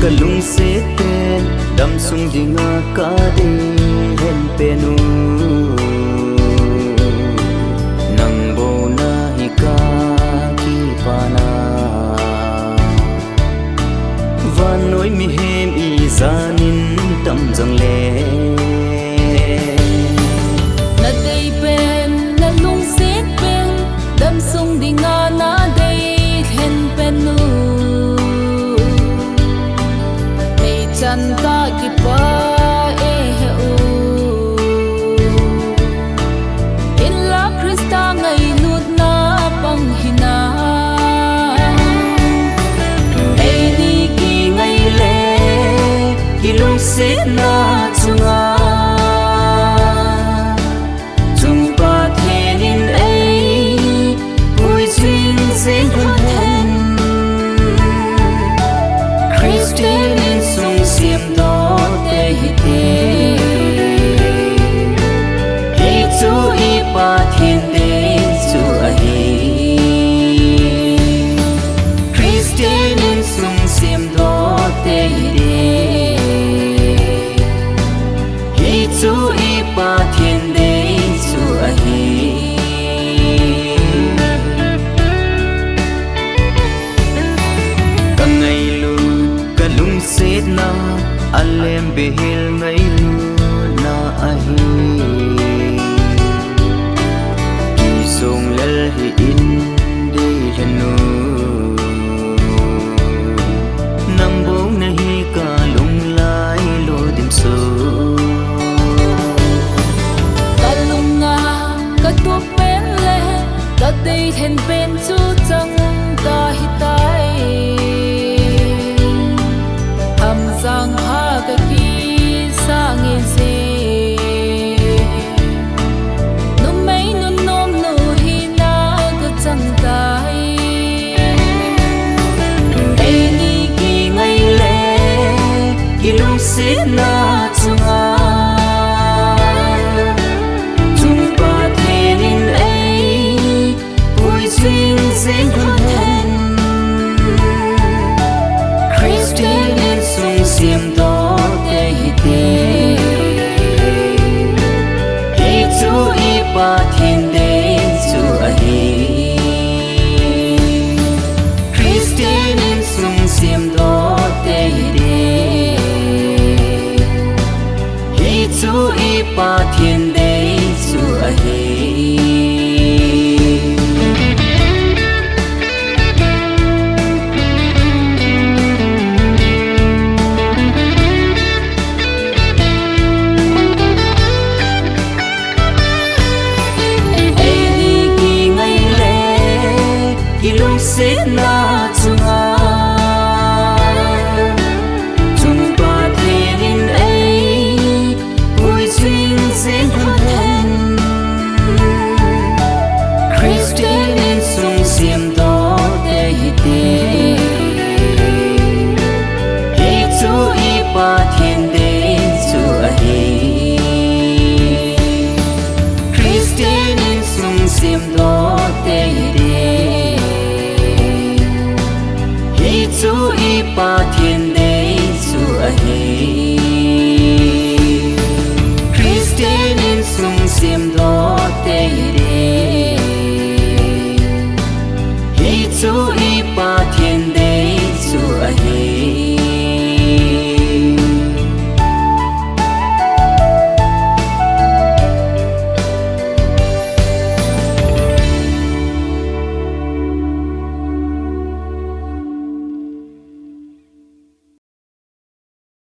kalung se ten dam sung dinga ka de hen penu nang bo na hi ka ki pana van noi mi hem i zanin tam jang le na dei pen na lung se pen dam sung dinga na dei hen penu chanta ki pa e u in la krista ngai nut na pang hina e ni ki ngai le ki lung se na chunga chung pa thenin ei pui chin sen hen Christian siêm đó te te hi chu i pa thiên te chu a hi Christian in sung siêm đó te te hi chu i pa thiên te chu a hi set na alem behil ngai lu na ahi ki song lel hi in de hanu nam bong nahi ka lung lai lo dim so kalunga ka tu pen le ka dei hen pen chu chang ka hi tai sang ha ka ki sang in se no mai no nom no hi na ka chang tai e ni ki ngai le ki lung se na chunga chung pa thenin ei pui chin sen hen Christian siêm đó te te hi chu i pa thiên te chu a hi Christian in sung siêm đó te te hi chu i pa thiên te chu a hi se na chunga chung pa thenin ei pui chin sen hen Christian in sung siêm đó te te hi chu i pa thiên te chu a hi Christian in sung siêm đó te chu i pa thiên te chu a hi Christian in sung siêm đó te hi chu